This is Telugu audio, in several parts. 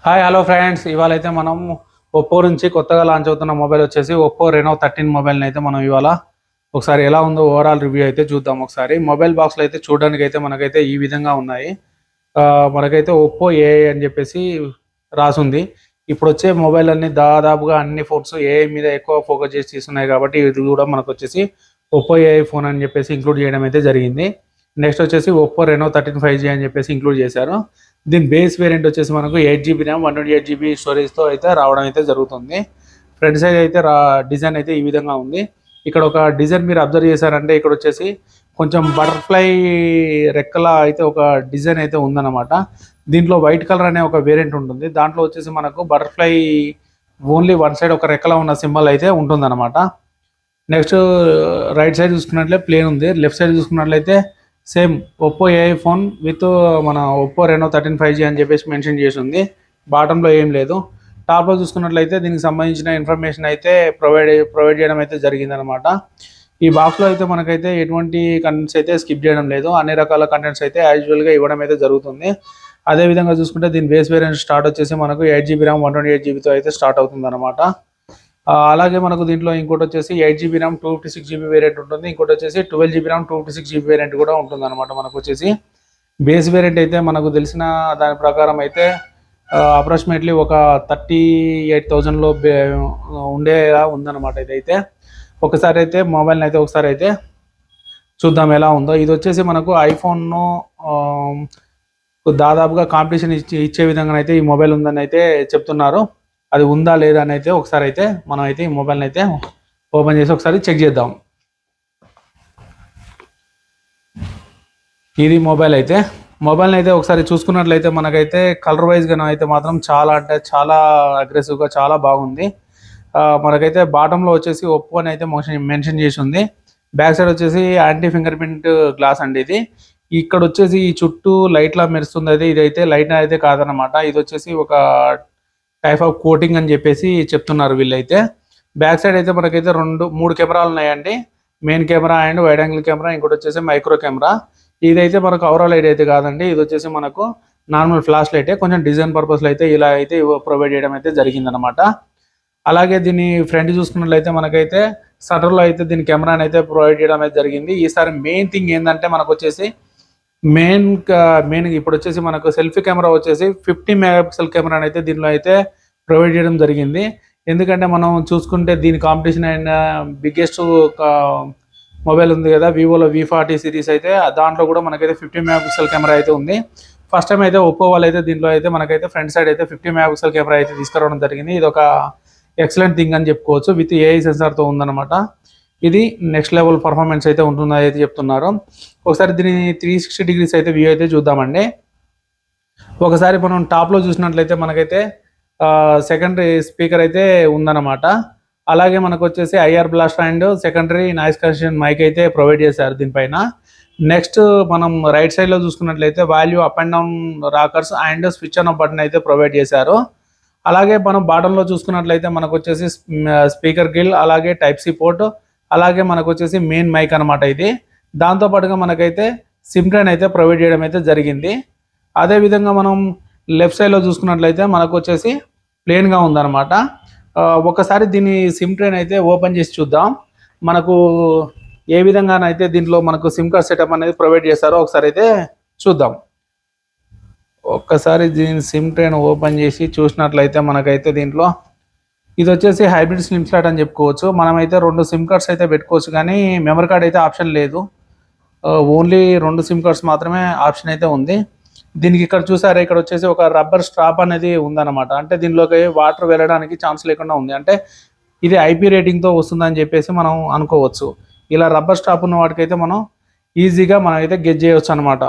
హాయ్ హలో ఫ్రెండ్స్, ఇవాళ అయితే మనం ఒప్పో నుంచి కొత్తగా లాంచ్ అవుతున్న మొబైల్ వచ్చేసి ఒప్పో రెనో 13 మొబైల్ని అయితే మనం ఇవాళ ఒకసారి ఎలా ఉందో ఓవరాల్ రివ్యూ అయితే చూద్దాం. ఒకసారి మొబైల్ బాక్స్లో అయితే చూడడానికి అయితే మనకైతే ఈ విధంగా ఉన్నాయి. మనకైతే ఒప్పో ఏఐ అని చెప్పేసి రాసుంది. ఇప్పుడు వచ్చే మొబైల్ అన్ని దాదాపుగా అన్ని ఫోన్స్ ఏఐ మీద ఎక్కువ ఫోకస్ చేసి తీస్తున్నాయి కాబట్టి ఇది కూడా మనకు వచ్చేసి ఒప్పో ఏఐ ఫోన్ అని చెప్పేసి ఇంక్లూడ్ చేయడం అయితే జరిగింది. నెక్స్ట్ వచ్చేసి ఒప్పో రెనో 13 5G అని చెప్పేసి ఇంక్లూడ్ చేశారు. దీని బేస్ వేరియంట్ వచ్చేసి మనకు 8GB ర్యామ్ 128GB స్టోరేజ్తో అయితే రావడం అయితే జరుగుతుంది. ఫ్రంట్ సైడ్ అయితే డిజైన్ అయితే ఈ విధంగా ఉంది. ఇక్కడ ఒక డిజైన్ మీరు అబ్జర్వ్ చేశారంటే ఇక్కడ వచ్చేసి కొంచెం బటర్ఫ్లై రెక్కల అయితే ఒక డిజైన్ అయితే ఉందన్నమాట. దీంట్లో వైట్ కలర్ అనే ఒక వేరియంట్ ఉంటుంది. దాంట్లో వచ్చేసి మనకు బటర్ఫ్లై ఓన్లీ వన్ సైడ్ ఒక రెక్కలా ఉన్న సింబల్ అయితే ఉంటుందన్నమాట. నెక్స్ట్ రైట్ సైడ్ చూసుకున్నట్లయితే ప్లేన్ ఉంది. లెఫ్ట్ సైడ్ చూసుకున్నట్లయితే same Oppo AI phone with మన ఒప్పో రెనో 13 5G అని చెప్పేసి మెన్షన్ చేసి ఉంది. బాటంలో ఏం లేదు. టాప్లో చూసుకున్నట్లయితే దీనికి సంబంధించిన ఇన్ఫర్మేషన్ అయితే ప్రొవైడ్ చేయడం అయితే జరిగిందనమాట. ఈ బాక్స్లో అయితే మనకైతే ఎటువంటి కంటెంట్స్ అయితే స్కిప్ చేయడం లేదు. అన్ని రకాల కంటెంట్స్ అయితే యాజువల్గా ఇవ్వడం అయితే జరుగుతుంది. అదేవిధంగా చూసుకుంటే దీని బేస్ వేరియంట్ స్టార్ట్ వచ్చేసి మనకు 8GB ర్యామ్ 128GBతో అయితే స్టార్ట్ అవుతుంది అనమాట. అలాగే మనకు దీంట్లో ఇంకోటి వచ్చేసి 8GB ర్యామ్ 256GB వేరియంట్ ఉంటుంది. ఇంకోటి వచ్చేసి 12GB ర్యామ్ 256GB వేరియంట్ కూడా ఉంటుంది అనమాట. మనకు వచ్చేసి బేస్ వేరియంట్ అయితే మనకు తెలిసిన దాని ప్రకారం అయితే అప్రాక్సిమేట్లీ ఒక 38,000లో ఉండేలా ఉందన్నమాట. ఇదైతే ఒకసారి అయితే మొబైల్ని అయితే ఒకసారి అయితే చూద్దాం ఎలా ఉందో. ఇది వచ్చేసి మనకు ఐఫోన్ను దాదాపుగా కాంపిటీషన్ ఇచ్చే విధంగా అయితే ఈ మొబైల్ ఉందని అయితే చెప్తున్నారు. అది ఉందా లేదా అని అయితే ఒకసారి అయితే మనం అయితే ఈ మొబైల్ని అయితే ఓపెన్ చేసి ఒకసారి చెక్ చేద్దాం. ఇది మొబైల్ని అయితే ఒకసారి చూసుకున్నట్లయితే మనకైతే కలర్ వైజ్గా అయితే మాత్రం చాలా అంటే చాలా అగ్రెసివ్గా చాలా బాగుంది. మనకైతే బాటంలో వచ్చేసి ఒప్పో అని అయితే మెన్షన్ చేసి ఉంది. బ్యాక్ సైడ్ వచ్చేసి యాంటీ ఫింగర్ ప్రింట్ గ్లాస్ అండి ఇది. ఇక్కడ వచ్చేసి ఈ చుట్టూ లైట్లా మెరుస్తుంది. అయితే ఇదైతే లైట్ అయితే కాదనమాట. ఇది వచ్చేసి ఒక టైప్ ఆఫ్ కోటింగ్ అని చెప్పేసి చెప్తున్నారు వీళ్ళైతే. బ్యాక్ సైడ్ అయితే మనకైతే 3 కెమెరాలు ఉన్నాయండి. Main camera and wide angle camera, ఇంకోటి వచ్చేసి మైక్రో కెమెరా. ఇదైతే మనకు ఓవరాల్ లైట్ అయితే కాదండి. ఇది వచ్చేసి మనకు నార్మల్ ఫ్లాష్ లైటే, కొంచెం డిజైన్ పర్పస్లో అయితే ఇలా అయితే ప్రొవైడ్ చేయడం అయితే జరిగిందనమాట. అలాగే దీన్ని ఫ్రంట్ చూసుకున్నట్లయితే మనకైతే షట్టర్లో అయితే దీని కెమెరాని అయితే ప్రొవైడ్ చేయడం అయితే జరిగింది. ఈసారి మెయిన్ థింగ్ ఏంటంటే మనకు వచ్చేసి మెయిన్ ఇప్పుడు వచ్చేసి మనకు సెల్ఫీ కెమెరా వచ్చేసి 50 మెగాపిక్సెల్ కెమెరాని అయితే దీనిలో అయితే ప్రొవైడ్ చేయడం జరిగింది. ఎందుకంటే మనం చూసుకుంటే దీని కాంపిటీషన్ అయిన బిగ్గెస్ట్ మొబైల్ ఉంది కదా, వివోలో V40 సిరీస్ అయితే దాంట్లో కూడా మనకైతే 50 మెగాపిక్సెల్ కెమెరా అయితే ఉంది. ఫస్ట్ టైం అయితే ఒప్పో వాళ్ళు అయితే దీంట్లో అయితే మనకైతే ఫ్రంట్ సైడ్ అయితే 50 మెగాపిక్సెల్ కెమెరా అయితే తీసుకురావడం జరిగింది. ఇది ఒక ఎక్సలెంట్ థింగ్ అని చెప్పుకోవచ్చు. విత్ ఏఐ సెన్సార్తో ఉందన్నమాట. ఇది నెక్స్ట్ లెవెల్ పర్ఫార్మెన్స్ అయితే ఉంటుందని అయితే చెప్తున్నారు. ఒకసారి దీని 360 డిగ్రీస్ అయితే వ్యూ అయితే చూద్దామండి. ఒకసారి మనం టాప్లో చూసినట్లయితే మనకైతే సెకండరీ స్పీకర్ అయితే ఉందన్నమాట. అలాగే మనకు వచ్చేసి IR blast and secondary noise cancellation mic అయితే ప్రొవైడ్ చేశారు దీనిపైన. నెక్స్ట్ మనం రైట్ సైడ్లో చూసుకున్నట్లయితే volume up and down rockers and switch on button అయితే ప్రొవైడ్ చేశారు. అలాగే మనం బాటంలో చూసుకున్నట్లయితే మనకు వచ్చేసి స్పీకర్ గిల్, అలాగే టైప్ సి పోర్ట్, అలాగే మనకు వచ్చేసి మెయిన్ మైక్ అనమాట ఇది. దాంతోపాటుగా మనకైతే సిమ్ ట్రైన్ అయితే ప్రొవైడ్ చేయడం అయితే జరిగింది. అదేవిధంగా మనం లెఫ్ట్ సైడ్లో చూసుకున్నట్లయితే మనకు వచ్చేసి ప్లెయిన్గా ఉందన్నమాట. ఒకసారి దీని సిమ్ ట్రైన్ అయితే ఓపెన్ చేసి చూద్దాం. మనకు ఏ విధంగానైతే దీంట్లో మనకు సిమ్ కార్డ్ సెటప్ అనేది ప్రొవైడ్ చేస్తారో ఒకసారి అయితే చూద్దాం. ఒక్కసారి దీని సిమ్ ట్రైన్ ఓపెన్ చేసి చూసినట్లయితే మనకైతే దీంట్లో ఇది వచ్చేసి హైబ్రిడ్ సిమ్ స్లాట్ అని చెప్పుకోవచ్చు. మనమైతే 2 సిమ్ కార్డ్స్ అయితే పెట్టుకోవచ్చు, కానీ మెమరీ కార్డ్ అయితే ఆప్షన్ లేదు. ఓన్లీ 2 సిమ్ కార్డ్స్ మాత్రమే ఆప్షన్ అయితే ఉంది. దీనికి ఇక్కడ చూసారా, ఇక్కడ వచ్చేసి ఒక రబ్బర్ స్ట్రాప్ అనేది ఉందన్నమాట. అంటే దీనిలోకి వాటర్ వెళ్ళడానికి ఛాన్స్ లేకుండా ఉంది. అంటే ఇది ఐపీ రేటింగ్తో వస్తుందని చెప్పేసి మనం అనుకోవచ్చు. ఇలా రబ్బర్ స్ట్రాప్ ఉన్న వాటికైతే మనం ఈజీగా మనం అయితే గెట్ చేయవచ్చు అనమాట.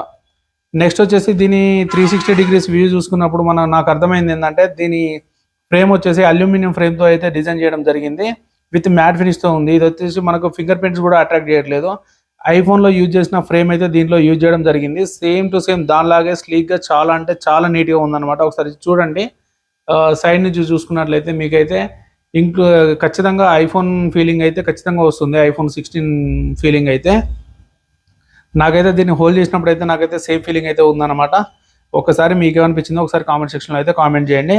నెక్స్ట్ వచ్చేసి దీని 360 డిగ్రీస్ వ్యూ చూసుకున్నప్పుడు నాకు అర్థమైంది ఏంటంటే దీని ఫ్రేమ్ వచ్చేసి అల్యూమినియం ఫ్రేమ్తో అయితే డిజైన్ చేయడం జరిగింది. విత్ మ్యాట్ ఫినిష్తో ఉంది. ఇది వచ్చేసి మనకు ఫింగర్ ప్రింట్స్ కూడా అట్రాక్ట్ చేయట్లేదు. ఐఫోన్లో యూజ్ చేసిన ఫ్రేమ్ అయితే దీంట్లో యూజ్ చేయడం జరిగింది. సేమ్ టు సేమ్ దానిలాగే స్లీక్గా చాలా అంటే చాలా నీట్గా ఉందన్నమాట. ఒకసారి చూడండి. సైడ్ నుంచి చూసుకున్నట్లయితే మీకైతే ఖచ్చితంగా ఐఫోన్ ఫీలింగ్ అయితే ఖచ్చితంగా వస్తుంది. ఐఫోన్ 16 ఫీలింగ్ అయితే నాకైతే దీన్ని హోల్డ్ చేసినప్పుడు అయితే నాకైతే సేమ్ ఫీలింగ్ అయితే ఉందన్నమాట. ఒకసారి మీకు ఏమనిపించిందో ఒకసారి కామెంట్ సెక్షన్లో అయితే కామెంట్ చేయండి.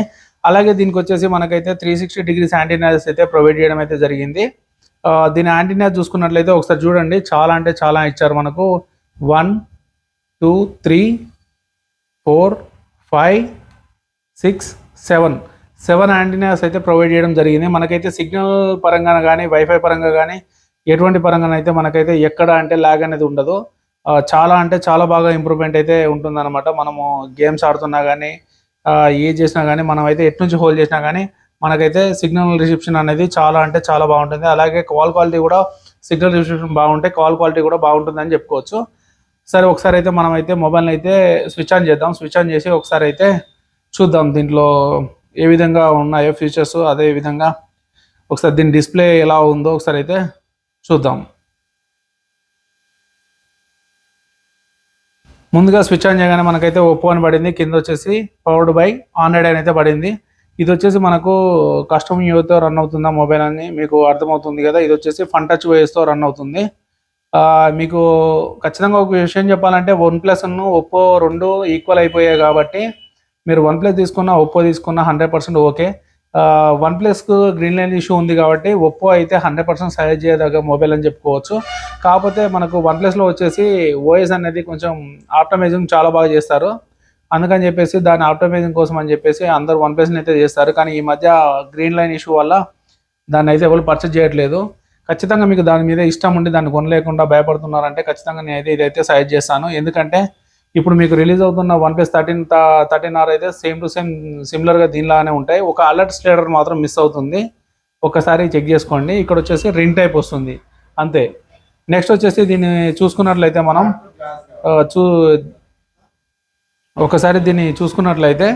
అలాగే దీనికి వచ్చేసి మనకైతే 360 డిగ్రీస్ యాంటీనాస్ అయితే ప్రొవైడ్ చేయడం అయితే జరిగింది. దీని యాంటీనా చూసుకున్నట్లయితే ఒకసారి చూడండి, చాలా అంటే చాలా ఇచ్చారు మనకు. 1 2 3 4 5 6 7 యాంటీనాస్ అయితే ప్రొవైడ్ చేయడం జరిగింది. మనకైతే సిగ్నల్ పరంగా కానీ వైఫై పరంగా కానీ ఎటువంటి పరంగా అయితే మనకైతే ఎక్కడ అంటే ల్యాగ్ అనేది ఉండదు. చాలా అంటే చాలా బాగా ఇంప్రూవ్మెంట్ అయితే ఉంటుందన్నమాట. మనము గేమ్స్ ఆడుతున్నా కానీ ఏ చేసినా కానీ మనం అయితే ఎటు నుంచి హోల్డ్ చేసినా కానీ మనకైతే సిగ్నల్ రిసెప్షన్ అనేది చాలా అంటే చాలా బాగుంటుంది. అలాగే కాల్ క్వాలిటీ కూడా, సిగ్నల్ రిసెప్షన్ బాగుంటే కాల్ క్వాలిటీ కూడా బాగుంటుందని చెప్పుకోవచ్చు. సరే, ఒకసారి అయితే మనం అయితే మొబైల్ని అయితే స్విచ్ ఆన్ చేద్దాం. స్విచ్ ఆన్ చేసి ఒకసారి అయితే చూద్దాం దీంట్లో ఏ విధంగా ఉన్నాయో ఫీచర్స్. అదే విధంగా ఒకసారి దీని డిస్ప్లే ఎలా ఉందో ఒకసారి అయితే చూద్దాం. ముందుగా స్విచ్ ఆన్ చేయగానే మనకైతే ఒప్పో అని పడింది. కింద వచ్చేసి పవర్డ్ బై ఆండ్రాయిడ్ అని అయితే పడింది. ఇది వచ్చేసి మనకు కస్టమ్ యూతో రన్ అవుతుందా మొబైల్ అని మీకు అర్థమవుతుంది కదా. ఇది వచ్చేసి ఫన్ టచ్ ఓఎస్తో రన్ అవుతుంది. మీకు ఖచ్చితంగా ఒక విషయం చెప్పాలంటే OnePlus ఒప్పో 2 ఈక్వల్ అయిపోయాయి కాబట్టి మీరు OnePlus తీసుకున్న ఒప్పో తీసుకున్న 100% ఓకే. OnePlusకు గ్రీన్ లైన్ ఇష్యూ ఉంది కాబట్టి ఒప్పో అయితే 100% సజెస్ట్ చేయదగ్గ మొబైల్ అని చెప్పుకోవచ్చు. కాకపోతే మనకు OnePlusలో వచ్చేసి ఓఎస్ అనేది కొంచెం ఆప్టమైజింగ్ చాలా బాగా చేస్తారు. అందుకని చెప్పేసి దాని ఆప్టమైజింగ్ కోసం అని చెప్పేసి అందరూ OnePlusని అయితే చేస్తారు. కానీ ఈ మధ్య గ్రీన్ లైన్ ఇష్యూ వల్ల దాన్ని అయితే ఎవరు పర్చేజ్ చేయట్లేదు. ఖచ్చితంగా మీకు దాని మీద ఇష్టం ఉండి దాన్ని కొనలేకుండా భయపడుతున్నారంటే ఖచ్చితంగా నేనైతే ఇదైతే సజెస్ట్ చేస్తాను. ఎందుకంటే ఇప్పుడు మీకు రిలీజ్ అవుతున్న OnePlus 13R అయితే సేమ్ టు సేమ్ సిమిలర్గా దీనిలానే ఉంటాయి. ఒక అలర్ట్ స్టేటర్ మాత్రం మిస్ అవుతుంది. ఒకసారి చెక్ చేసుకోండి. ఇక్కడ వచ్చేసి రింగ్ టైప్ వస్తుంది అంతే. నెక్స్ట్ వచ్చేసి దీన్ని చూసుకున్నట్లయితే మనం ఒకసారి దీన్ని చూసుకున్నట్లయితే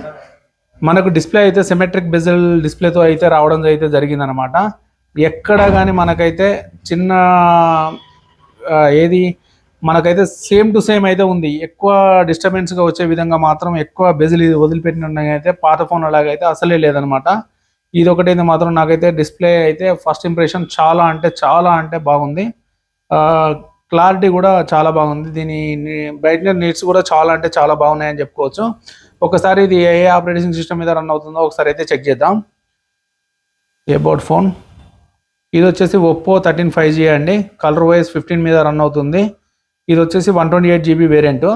మనకు డిస్ప్లే అయితే సిమెట్రిక్ బెజల్ డిస్ప్లేతో అయితే రావడం అయితే జరిగిందనమాట. ఎక్కడ కానీ మనకైతే చిన్న ఏది మనకైతే సేమ్ టు సేమ్ అయితే ఉంది. ఎక్కువ డిస్టర్బెన్స్గా వచ్చే విధంగా మాత్రం ఎక్కువ బెజిల్ వదిలిపెట్టిన అయితే పాత ఫోన్ అలాగైతే అసలే లేదనమాట. ఇది ఒకటైతే మాత్రం నాకైతే డిస్ప్లే అయితే ఫస్ట్ ఇంప్రెషన్ చాలా అంటే బాగుంది. క్లారిటీ కూడా చాలా బాగుంది. దీని బ్రైట్నెస్ నీడ్స్ కూడా చాలా అంటే చాలా బాగున్నాయని చెప్పుకోవచ్చు. ఒకసారి ఇది ఏ ఆపరేటింగ్ సిస్టమ్ మీద రన్ అవుతుందో ఒకసారి అయితే చెక్ చేద్దాం. అబౌట్ ఫోన్ ఇది వచ్చేసి ఒప్పో 13 5G అండి. కలర్ వైజ్ 15 మీద రన్ అవుతుంది. ఇది వచ్చేసి 128 GB వేరియంట్.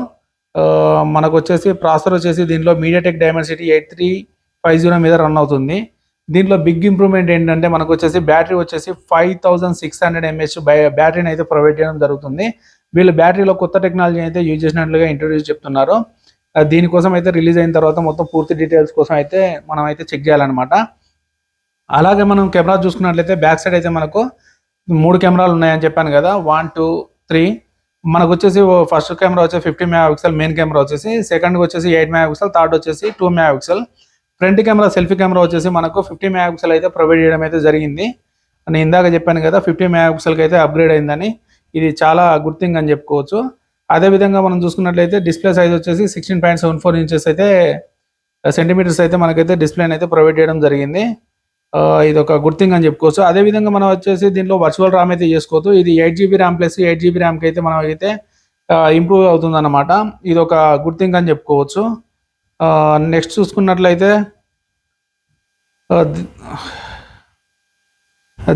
మనకు వచ్చేసి ప్రాసెసర్ వచ్చేసి దీంట్లో మీడియాటెక్ డైమెన్సిటీ 8350 మీద రన్ అవుతుంది. దీంట్లో బిగ్ ఇంప్రూవ్మెంట్ ఏంటంటే మనకు వచ్చేసి బ్యాటరీ వచ్చేసి 5600 mAh బ్యాటరీని అయితే ప్రొవైడ్ చేయడం జరుగుతుంది. వీళ్ళు బ్యాటరీలో కొత్త టెక్నాలజీ అయితే యూజ్ చేసినట్లుగా ఇంట్రొడ్యూస్ చెప్తున్నారు. దీనికోసం అయితే రిలీజ్ అయిన తర్వాత మొత్తం పూర్తి డీటెయిల్స్ కోసం అయితే మనం అయితే చెక్ చేయాలన్నమాట. అలాగే మనం కెమెరా చూసుకున్నట్లయితే బ్యాక్ సైడ్ అయితే మనకు 3 కెమెరాలు ఉన్నాయని చెప్పాను కదా, 1 2 3. మనకు వచ్చేసి ఫస్ట్ కెమెరా వచ్చేసి 50 MP మెయిన్ కెమెరా వచ్చేసి, సెకండ్ వచ్చేసి 8 MP, థర్డ్ వచ్చేసి 2 MP. Front camera selfie camera వచ్చేసి మనకు 50 MP అయితే ప్రొవైడ్ చేయడం అయితే జరిగింది. నేను ఇందాక చెప్పాను కదా 50 MP అయితే అప్గ్రేడ్ అయిందని. ఇది చాలా గుడ్ థింగ్ అని చెప్పుకోవచ్చు. అదేవిధంగా మనం చూసుకున్నట్లయితే డిస్ప్లే సైజ్ వచ్చేసి 16.74 inches అయితే సెంటీమీటర్స్ అయితే మనకైతే డిస్ప్లేని అయితే ప్రొవైడ్ చేయడం జరిగింది. ఇది ఒక గుడ్ థింగ్ అని చెప్పుకోవచ్చు. అదేవిధంగా మనం వచ్చేసి దీంట్లో వర్చువల్ ర్యామ్ అయితే చేసుకోవచ్చు. ఇది 8 GB ర్యామ్ ప్లస్ 8 GB ర్యామ్కి అయితే మనం అయితే ఇంప్రూవ్ అవుతుంది అన్నమాట. ఇది ఒక గుడ్ థింగ్ అని చెప్పుకోవచ్చు. నెక్స్ట్ చూసుకున్నట్లయితే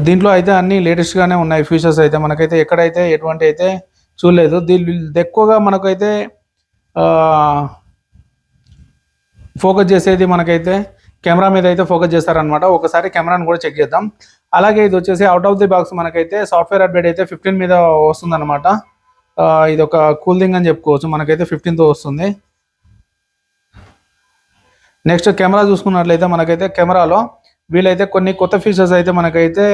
దీంట్లో అయితే అన్ని లేటెస్ట్గానే ఉన్నాయి ఫీచర్స్ అయితే. మనకైతే ఎక్కడైతే ఎటువంటి అయితే చూడలేదు. ఎక్కువగా మనకైతే ఫోకస్ చేసేది మనకైతే కెమెరా మీద అయితే ఫోకస్ చేస్తారనమాట. ఒకసారి కెమెరాను కూడా చెక్ చేద్దాం. అలాగే ఇది వచ్చేసి అవుట్ ఆఫ్ ది బాక్స్ మనకైతే సాఫ్ట్వేర్ అప్డేట్ అయితే 15 మీద వస్తుందన్నమాట. ఇది ఒక కూల్ థింగ్ అని చెప్పుకోవచ్చు. మనకైతే 15తో వస్తుంది. నెక్స్ట్ కెమెరా చూసుకున్నట్లయితే మనకైతే కెమెరాలో వీళ్ళైతే కొన్ని కొత్త ఫీచర్స్ అయితే మనకైతే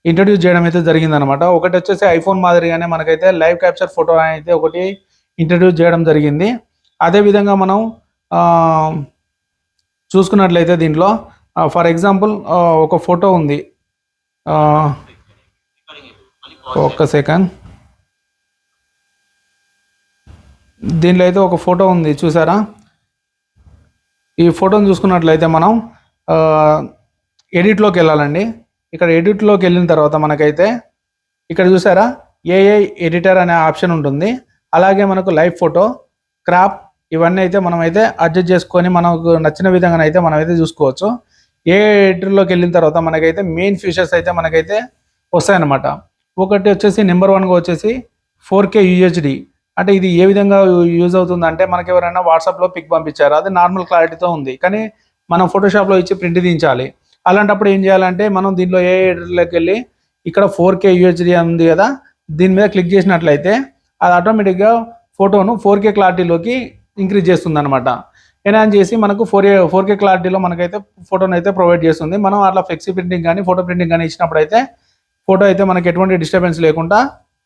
ఇంట్రడ్యూస్ చేయడం అయితే జరిగిందనమాట. ఒకటి వచ్చేసి ఐఫోన్ మాదిరిగానే మనకైతే లైవ్ క్యాప్చర్ ఫోటో అయితే ఒకటి ఇంట్రడ్యూస్ చేయడం జరిగింది. అదేవిధంగా మనం చూసుకున్నట్లయితే దీంట్లో ఫర్ ఎగ్జాంపుల్ ఒక ఫోటో ఉంది. ఒక్క సెకండ్. దీంట్లో అయితే ఒక ఫోటో ఉంది చూసారా. ఈ ఫోటోని చూసుకున్నట్లయితే మనం ఎడిట్లోకి వెళ్ళాలండి. ఇక్కడ ఎడిట్లోకి వెళ్ళిన తర్వాత మనకైతే ఇక్కడ చూసారా ఏఐ ఎడిటర్ అనే ఆప్షన్ ఉంటుంది. అలాగే మనకు లైవ్ ఫోటో, క్రాప్ ఇవన్నీ అయితే మనం అయితే అడ్జస్ట్ చేసుకొని మనకు నచ్చిన విధంగా అయితే మనం అయితే చూసుకోవచ్చు. ఏ ఎడిటర్లోకి వెళ్ళిన తర్వాత మనకైతే మెయిన్ ఫీచర్స్ అయితే మనకైతే వస్తాయన్నమాట. ఒకటి వచ్చేసి నెంబర్ 1గా వచ్చేసి 4K UHD. అంటే ఇది ఏ విధంగా యూజ్ అవుతుందంటే మనకి ఎవరైనా వాట్సాప్లో పిక్ పంపించారు, అది నార్మల్ క్లారిటీతో ఉంది, కానీ మనం ఫోటోషాప్లో ఇచ్చి ప్రింట్ తీయించాలి. అలాంటప్పుడు ఏం చేయాలంటే మనం దీంట్లో ఏ ఎడిటర్లోకి వెళ్ళి ఇక్కడ 4K UHD ఉంది కదా, దీని మీద క్లిక్ చేసినట్లయితే అది ఆటోమేటిక్గా ఫోటోను 4K క్లారిటీలోకి ఇంక్రీజ్ చేస్తుంది అనమాట. ఎన్హాన్స్ చేసి మనకు 4K క్లారిటీలో మనకైతే ఫోటోని అయితే ప్రొవైడ్ చేస్తుంది. మనం అట్లా ఫ్లెక్సీ ప్రింటింగ్ కానీ ఫోటో ప్రింటింగ్ కానీ ఇచ్చినప్పుడు అయితే ఫోటో అయితే మనకి ఎటువంటి డిస్టర్బెన్స్ లేకుండా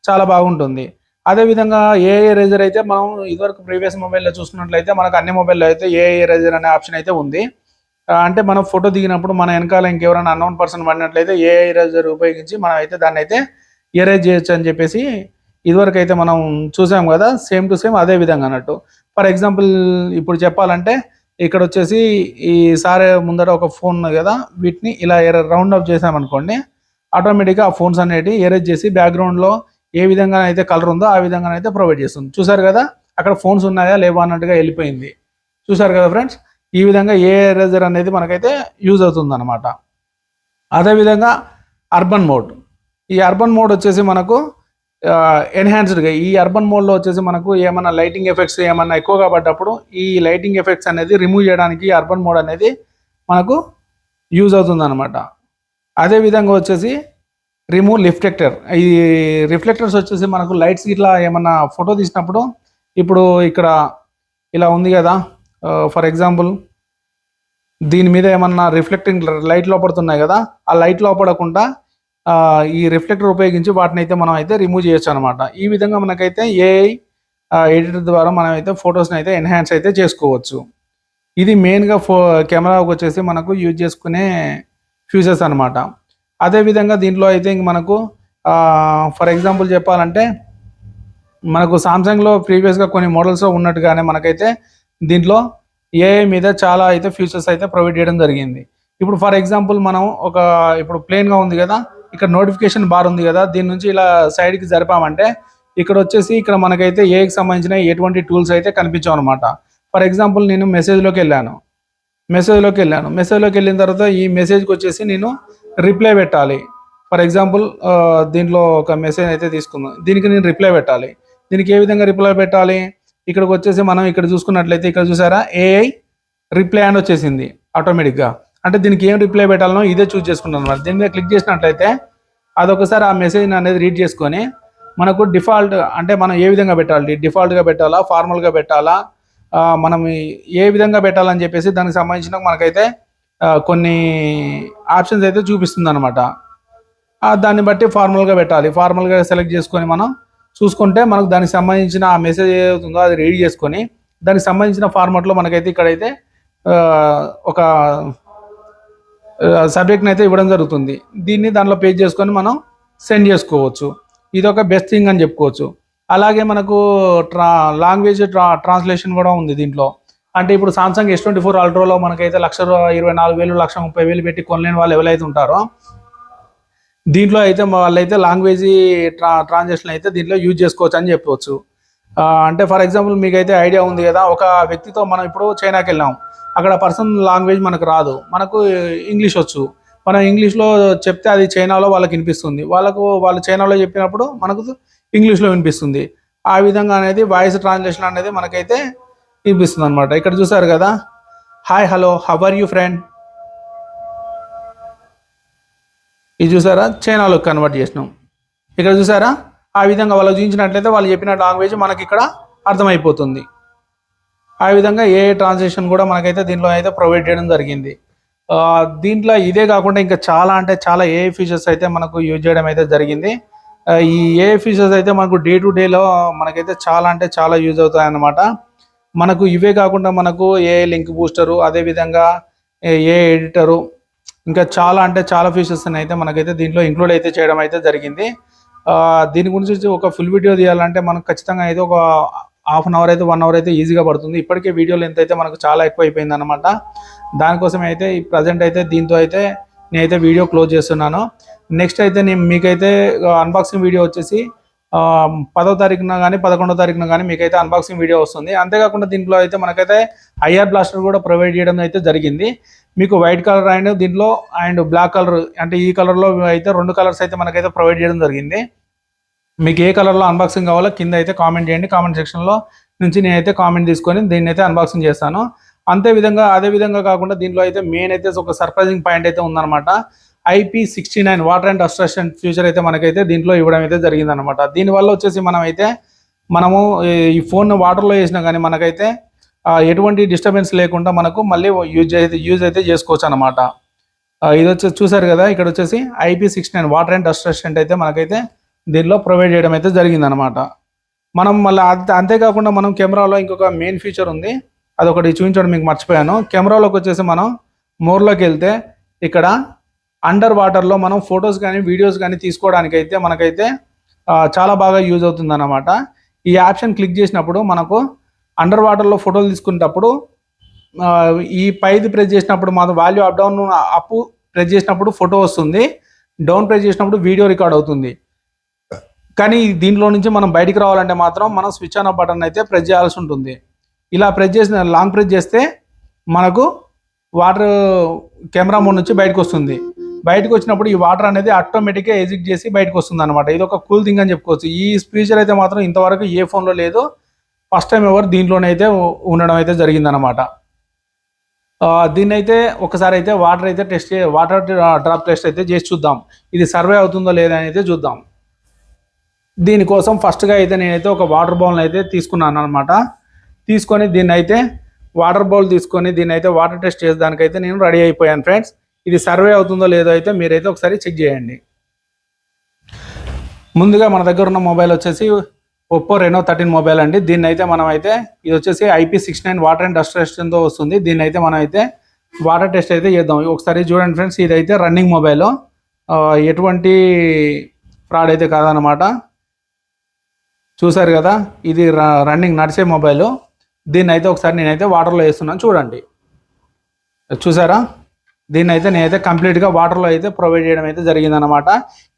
చాలా బాగుంటుంది. అదేవిధంగా ఏఐ ఎరేజర్ అయితే మనం ఇదివరకు ప్రీవియస్ మొబైల్లో చూసుకున్నట్లయితే మనకు అన్ని మొబైల్లో అయితే ఏఐ ఎరేజర్ అనే ఆప్షన్ అయితే ఉంది. అంటే మనం ఫోటో దిగినప్పుడు మన వెనకాల ఇంకెవరైనా అన్నోన్ పర్సన్ పడినట్లయితే ఏఐ ఎరేజర్ ఉపయోగించి మనం అయితే దాన్ని అయితే ఎరేజ్ చేయొచ్చు అని చెప్పేసి ఇదివరకు అయితే మనం చూసాం కదా, సేమ్ టు సేమ్ అదే విధంగా అన్నట్టు. ఫర్ ఎగ్జాంపుల్ ఇప్పుడు చెప్పాలంటే ఇక్కడ వచ్చేసి ఈ సారే ముందర ఒక ఫోన్ ఉంది కదా, వీటిని ఇలా రౌండ్ అప్ చేసామనుకోండి, ఆటోమేటిక్గా ఆ ఫోన్స్ అనేవి ఎరేజ్ చేసి బ్యాక్గ్రౌండ్లో ఏ విధంగా అయితే కలర్ ఉందో ఆ విధంగా అయితే ప్రొవైడ్ చేస్తుంది. చూసారు కదా అక్కడ ఫోన్స్ ఉన్నాయా లేవా అన్నట్టుగా వెళ్ళిపోయింది. చూసారు కదా ఫ్రెండ్స్, ఈ విధంగా ఏ ఎరేజర్ అనేది మనకైతే యూజ్ అవుతుంది అనమాట. అదేవిధంగా అర్బన్ మోడ్, ఈ అర్బన్ మోడ్ వచ్చేసి మనకు ఎన్హాన్స్డ్గా, ఈ అర్బన్ మోడ్లో వచ్చేసి మనకు ఏమైనా లైటింగ్ ఎఫెక్ట్స్ ఏమన్నా ఎక్కువగా పడ్డప్పుడు ఈ లైటింగ్ ఎఫెక్ట్స్ అనేది రిమూవ్ చేయడానికి అర్బన్ మోడ్ అనేది మనకు యూజ్ అవుతుంది అనమాట. అదేవిధంగా వచ్చేసి రిమూవ్ రిఫ్లెక్టర్, ఈ రిఫ్లెక్టర్స్ వచ్చేసి మనకు లైట్స్ ఇట్లా ఏమన్నా ఫోటో తీసినప్పుడు ఇప్పుడు ఇక్కడ ఇలా ఉంది కదా, ఫర్ ఎగ్జాంపుల్ దీని మీద ఏమన్నా రిఫ్లెక్టింగ్ లైట్ లోపడుతున్నాయి కదా, ఆ లైట్ లోపడకుండా ఈ రిఫ్లెక్టర్ ఉపయోగించి వాటిని అయితే మనం అయితే రిమూవ్ చేయొచ్చు అనమాట. ఈ విధంగా మనకైతే ఏఐ ఎడిటర్ ద్వారా మనం అయితే ఫొటోస్ని అయితే ఎన్హాన్స్ అయితే చేసుకోవచ్చు. ఇది మెయిన్గా కెమెరాకి వచ్చేసి మనకు యూజ్ చేసుకునే ఫీచర్స్ అనమాట. అదేవిధంగా దీంట్లో అయితే ఇంక మనకు ఫర్ ఎగ్జాంపుల్ చెప్పాలంటే మనకు సామ్సంగ్లో ప్రీవియస్గా కొన్ని మోడల్స్లో ఉన్నట్టుగానే మనకైతే దీంట్లో ఏఐ మీద చాలా అయితే ఫీచర్స్ అయితే ప్రొవైడ్ చేయడం జరిగింది. ఇప్పుడు ఫర్ ఎగ్జాంపుల్ మనం ఇప్పుడు ప్లెయిన్గా ఉంది కదా, ఇక్కడ నోటిఫికేషన్ బార్ ఉంది కదా, దీని నుంచి ఇలా సైడ్కి జరిపామంటే ఇక్కడ వచ్చేసి ఇక్కడ మనకైతే ఏఐకి సంబంధించిన ఎటువంటి టూల్స్ అయితే కనిపించావు అనమాట. ఫర్ ఎగ్జాంపుల్ నేను మెసేజ్లోకి వెళ్ళాను, మెసేజ్లోకి వెళ్ళిన తర్వాత ఈ మెసేజ్కి వచ్చేసి నేను రిప్లై పెట్టాలి. ఫర్ ఎగ్జాంపుల్ దీంట్లో ఒక మెసేజ్ అయితే తీసుకుందాం, దీనికి నేను రిప్లై పెట్టాలి. దీనికి ఏ విధంగా రిప్లై పెట్టాలి, ఇక్కడికి వచ్చేసి మనం ఇక్కడ చూసుకున్నట్లయితే ఇక్కడ చూసారా ఏఐ రిప్లై అని వచ్చేసింది ఆటోమేటిక్గా. అంటే దీనికి ఏం రిప్లై పెట్టాలనో ఇదే చూస్ చేసుకుంటాను అనమాట. దీని మీద క్లిక్ చేసినట్లయితే అదొకసారి ఆ మెసేజ్ అనేది రీడ్ చేసుకొని మనకు డిఫాల్ట్ అంటే మనం ఏ విధంగా పెట్టాలి, డిఫాల్ట్గా పెట్టాలా, ఫార్మల్గా పెట్టాలా, మనం ఏ విధంగా పెట్టాలని చెప్పేసి దానికి సంబంధించిన మనకైతే కొన్ని ఆప్షన్స్ అయితే చూపిస్తుంది అనమాట. దాన్ని బట్టి ఫార్మల్గా పెట్టాలి, ఫార్మల్గా సెలెక్ట్ చేసుకొని మనం చూసుకుంటే మనకు దానికి సంబంధించిన ఆ మెసేజ్ ఏదవుతుందో అది రెడీ చేసుకొని దానికి సంబంధించిన ఫార్మాట్లో మనకైతే ఇక్కడైతే ఒక సబ్జెక్ట్ని అయితే ఇవ్వడం జరుగుతుంది. దీన్ని దాంట్లో పేజ్ చేసుకొని మనం సెండ్ చేసుకోవచ్చు. ఇది ఒక బెస్ట్ థింగ్ అని చెప్పుకోవచ్చు. అలాగే మనకు లాంగ్వేజ్ ట్రాన్స్లేషన్ కూడా ఉంది దీంట్లో. అంటే ఇప్పుడు సామ్సంగ్ S24 అల్ట్రాలో మనకైతే 1,24,000 1,30,000 పెట్టి కొనలేని వాళ్ళు ఎవరైతే ఉంటారో దీంట్లో అయితే వాళ్ళైతే లాంగ్వేజ్ ట్రాన్స్లేషన్ అయితే దీంట్లో యూజ్ చేసుకోవచ్చు అని చెప్పవచ్చు. అంటే ఫర్ ఎగ్జాంపుల్ మీకైతే ఐడియా ఉంది కదా, ఒక వ్యక్తితో మనం ఇప్పుడు చైనాకి వెళ్ళాం, అక్కడ పర్సన్ లాంగ్వేజ్ మనకు రాదు, మనకు ఇంగ్లీష్ వచ్చు, మనం ఇంగ్లీష్లో చెప్తే అది చైనాలో వాళ్ళకి వినిపిస్తుంది, వాళ్ళు చైనాలో చెప్పినప్పుడు మనకు ఇంగ్లీష్లో వినిపిస్తుంది. ఆ విధంగా అనేది వాయిస్ ట్రాన్స్లేషన్ అనేది మనకైతే వినిపిస్తుంది అనమాట. ఇక్కడ చూసారు కదా, hi hello how are you friend, ఇది చూసారా చైనాలో కన్వర్ట్ చేసినాం. ఇక్కడ చూసారా ఆ విధంగా వాళ్ళు చూపించినట్లయితే వాళ్ళు చెప్పిన లాంగ్వేజ్ మనకి ఇక్కడ అర్థమైపోతుంది. ఆ విధంగా ఏ ట్రాన్స్లేషన్ కూడా మనకైతే దీంట్లో అయితే ప్రొవైడ్ చేయడం జరిగింది. దీంట్లో ఇదే కాకుండా ఇంకా చాలా అంటే చాలా ఏ ఫీచర్స్ అయితే మనకు యూజ్ చేయడం అయితే జరిగింది. ఈ ఏ ఫీచర్స్ అయితే మనకు డే టు డేలో మనకైతే చాలా అంటే చాలా యూజ్ అవుతాయి అన్నమాట. మనకు ఇవే కాకుండా మనకు ఏ లింక్ బూస్టరు, అదేవిధంగా ఏ ఎడిటరు, ఇంకా చాలా అంటే చాలా ఫీచర్స్ అయితే మనకైతే దీంట్లో ఇంక్లూడ్ అయితే చేయడం అయితే జరిగింది. దీని గురించి ఒక ఫుల్ వీడియో తీయాలంటే మనకు ఖచ్చితంగా అయితే ఒక హాఫ్ అన్ అవర్ అయితే 1 అవర్ అయితే ఈజీగా పడుతుంది. ఇప్పటికే వీడియో లెంత్ అయితే మనకు చాలా ఎక్కువ అయిపోయింది అనమాట. దానికోసం అయితే ఈ ప్రజెంట్ అయితే దీంతో అయితే నేనైతే వీడియో క్లోజ్ చేస్తున్నాను. నెక్స్ట్ అయితే నేను మీకైతే అన్బాక్సింగ్ వీడియో వచ్చేసి 10వ తారీఖున కానీ 11వ తారీఖున కానీ మీకైతే అన్బాక్సింగ్ వీడియో వస్తుంది. అంతేకాకుండా దీంట్లో అయితే మనకైతే ఐఆర్ బ్లాస్టర్ కూడా ప్రొవైడ్ చేయడం అయితే జరిగింది. మీకు white colour and black colour అంటే ఈ కలర్లో అయితే 2 కలర్స్ అయితే మనకైతే ప్రొవైడ్ చేయడం జరిగింది. మీకు ఏ కలర్లో అన్బాక్సింగ్ కావాలో కింద అయితే కామెంట్ చేయండి. కామెంట్ సెక్షన్లో నుంచి నేనైతే కామెంట్ తీసుకొని దీన్ని అయితే అన్బాక్సింగ్ చేస్తాను. అదే విధంగా కాకుండా దీంట్లో అయితే మెయిన్ అయితే ఒక సర్ప్రైజింగ్ పాయింట్ అయితే ఉందన్నమాట. IP69 water and dust resistant future అయితే మనకైతే దీంట్లో ఇవ్వడం అయితే జరిగిందనమాట. దీనివల్ల వచ్చేసి మనము ఈ ఫోన్ వాటర్లో వేసినా కానీ మనకైతే ఎటువంటి డిస్టర్బెన్స్ లేకుండా మనకు మళ్ళీ యూజ్ అయితే చేసుకోవచ్చు అనమాట. ఇది వచ్చేసి చూసారు కదా, ఇక్కడ వచ్చేసి IP69 water and dust resistant అయితే మనకైతే దీనిలో ప్రొవైడ్ చేయడం అయితే జరిగిందనమాట. మనం మళ్ళీ అంతేకాకుండా మనం కెమెరాలో ఇంకొక మెయిన్ ఫీచర్ ఉంది, అదొకటి చూపించడం మీకు మర్చిపోయాను. కెమెరాలోకి వచ్చేసి మనం మోర్లోకి వెళ్తే ఇక్కడ అండర్ వాటర్లో మనం ఫొటోస్ కానీ వీడియోస్ కానీ తీసుకోవడానికి అయితే మనకైతే చాలా బాగా యూజ్ అవుతుంది అన్నమాట. ఈ ఆప్షన్ క్లిక్ చేసినప్పుడు మనకు అండర్ వాటర్లో ఫోటోలు తీసుకునేటప్పుడు ఈ పైది ప్రెస్ చేసినప్పుడు మాత్రం వాల్యూ అప్ ప్రెస్ చేసినప్పుడు ఫోటో వస్తుంది, డౌన్ ప్రెస్ చేసినప్పుడు వీడియో రికార్డ్ అవుతుంది. కానీ దీంట్లో నుంచి మనం బయటికి రావాలంటే మాత్రం మనం స్విచ్ ఆన్ బటన్ అయితే ప్రెస్ చేయాల్సి ఉంటుంది. ఇలా లాంగ్ ప్రెస్ చేస్తే మనకు వాటర్ కెమెరా మోడ్ నుంచి బయటకు వస్తుంది. బయటకు వచ్చినప్పుడు ఈ వాటర్ అనేది ఆటోమేటిక్గా ఎజిట్ చేసి బయటకు వస్తుంది అనమాట. ఇది ఒక కూల్ థింగ్ అని చెప్పుకోవచ్చు. ఈ ఫీచర్ అయితే మాత్రం ఇంతవరకు ఏ ఫోన్లో లేదు, ఫస్ట్ టైం ఎవరు దీంట్లోనైతే ఉండడం అయితే జరిగిందనమాట. దీన్ని అయితే ఒకసారి అయితే వాటర్ డ్రాప్ టెస్ట్ అయితే చేసి చూద్దాం, ఇది సర్వే అవుతుందో లేదా అని అయితే చూద్దాం. దీనికోసం ఫస్ట్గా అయితే నేనైతే ఒక వాటర్ బౌల్ అయితే తీసుకున్నాను అనమాట. తీసుకొని దీన్ని అయితే దీన్ని అయితే వాటర్ టెస్ట్ చేసేదానికైతే నేను రెడీ అయిపోయాను ఫ్రెండ్స్. ఇది సర్వే అవుతుందో లేదో అయితే మీరైతే ఒకసారి చెక్ చేయండి. ముందుగా మన దగ్గర ఉన్న మొబైల్ వచ్చేసి ఒప్పో రెనో 13 మొబైల్ అండి. దీన్ని అయితే ఇది వచ్చేసి IP69 వాటర్ అండ్ డస్ట్ రెసిస్టెంట్తో వస్తుంది. దీన్ని అయితే మనం అయితే వాటర్ టెస్ట్ అయితే చేద్దాం. ఒకసారి చూడండి ఫ్రెండ్స్, ఇదైతే రన్నింగ్ మొబైల్, ఎటువంటి ఫ్రాడ్ అయితే కాదనమాట. చూసారు కదా, ఇది రన్నింగ్ నడిచే మొబైల్. దీన్ని అయితే ఒకసారి నేనైతే వాటర్లో వేస్తున్నాను చూడండి. చూసారా, దీన్ని అయితే నేనైతే కంప్లీట్గా వాటర్లో అయితే ప్రొవైడ్ చేయడం అయితే జరిగిందనమాట.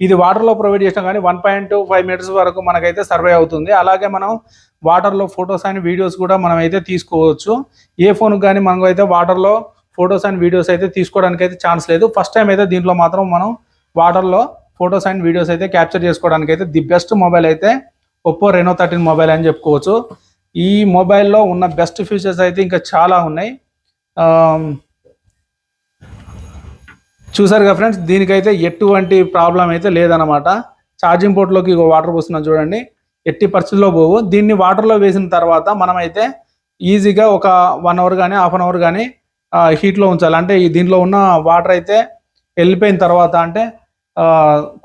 ఇది వాటర్లో ప్రొవైడ్ చేసినా కానీ 1.25 మీటర్స్ వరకు మనకైతే సర్వే అవుతుంది. అలాగే మనం వాటర్లో ఫొటోస్ అండ్ వీడియోస్ కూడా మనం అయితే తీసుకోవచ్చు. ఏ ఫోన్కి కానీ మనకు అయితే వాటర్లో ఫొటోస్ అండ్ వీడియోస్ అయితే తీసుకోవడానికి అయితే ఛాన్స్ లేదు. ఫస్ట్ టైం అయితే దీంట్లో మాత్రం మనం వాటర్లో ఫొటోస్ అండ్ వీడియోస్ అయితే క్యాప్చర్ చేసుకోవడానికి అయితే ది బెస్ట్ మొబైల్ అయితే ఒప్పో రెనో 13 మొబైల్ అని చెప్పుకోవచ్చు. ఈ మొబైల్లో ఉన్న బెస్ట్ ఫీచర్స్ అయితే ఇంకా చాలా ఉన్నాయి. చూసారు కదా ఫ్రెండ్స్, దీనికైతే ఎటువంటి ప్రాబ్లం అయితే లేదనమాట. ఛార్జింగ్ పోర్ట్లోకి వాటర్ పోస్తున్నాం చూడండి, ఎట్టి పరిస్థితుల్లో పోవు. దీన్ని వాటర్లో వేసిన తర్వాత మనమైతే ఈజీగా ఒక 1 అవర్ కానీ హాఫ్ అన్ అవర్ కానీ హీట్లో ఉంచాలి. అంటే దీంట్లో ఉన్న వాటర్ అయితే వెళ్ళిపోయిన తర్వాత, అంటే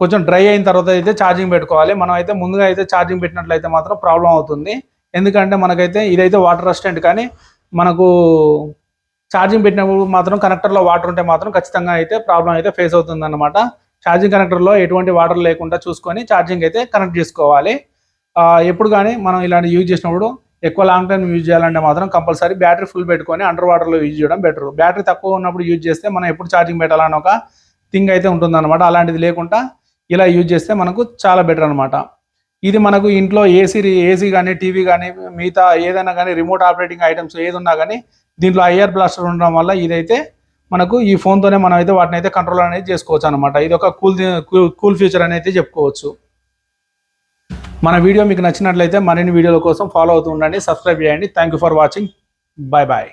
కొంచెం డ్రై అయిన తర్వాత అయితే ఛార్జింగ్ పెట్టుకోవాలి. మనం అయితే ముందుగా అయితే ఛార్జింగ్ పెట్టినట్లయితే మాత్రం ప్రాబ్లం అవుతుంది. ఎందుకంటే మనకైతే ఇదైతే వాటర్ రెసిస్టెంట్, కానీ మనకు ఛార్జింగ్ పెట్టినప్పుడు మాత్రం కనెక్టర్లో వాటర్ ఉంటే మాత్రం ఖచ్చితంగా అయితే ప్రాబ్లం అయితే ఫేస్ అవుతుంది అన్నమాట. ఛార్జింగ్ కనెక్టర్లో ఎటువంటి వాటర్ లేకుండా చూసుకొని ఛార్జింగ్ అయితే కనెక్ట్ చేసుకోవాలి. ఎప్పుడు కానీ మనం ఇలాంటి యూజ్ చేసినప్పుడు ఎక్కువ లాంగ్ టైం యూజ్ చేయాలంటే మాత్రం కంపల్సరీ బ్యాటరీ ఫుల్ పెట్టుకొని అండర్ వాటర్లో యూజ్ చేయడం బెటర్. బ్యాటరీ తక్కువ ఉన్నప్పుడు యూజ్ చేస్తే మనం ఎప్పుడు ఛార్జింగ్ పెట్టాలని ఒక థింగ్ అయితే ఉంటుందన్నమాట. అలాంటిది లేకుండా ఇలా యూజ్ చేస్తే మనకు చాలా బెటర్ అనమాట. ఇది మనకు ఇంట్లో ఏసీ కానీ టీవీ కానీ మిగతా ఏదైనా కానీ రిమోట్ ఆపరేటింగ్ ఐటమ్స్ ఏది ఉన్నా కానీ దీంట్లో ఐఆర్ బ్లాస్టర్ ఉండడం వల్ల ఇదైతే మనకు ఈ ఫోన్తోనే మనం అయితే వాటిని అయితే కంట్రోల్ అనేది చేసుకోవచ్చు అనమాట. ఇది ఒక కూల్ ఫీచర్ అనేది చెప్పుకోవచ్చు. మన వీడియో మీకు నచ్చినట్లయితే మరిన్ని వీడియోల కోసం ఫాలో అవుతూ ఉండండి, సబ్స్క్రైబ్ చేయండి. Thank you for watching. Bye bye.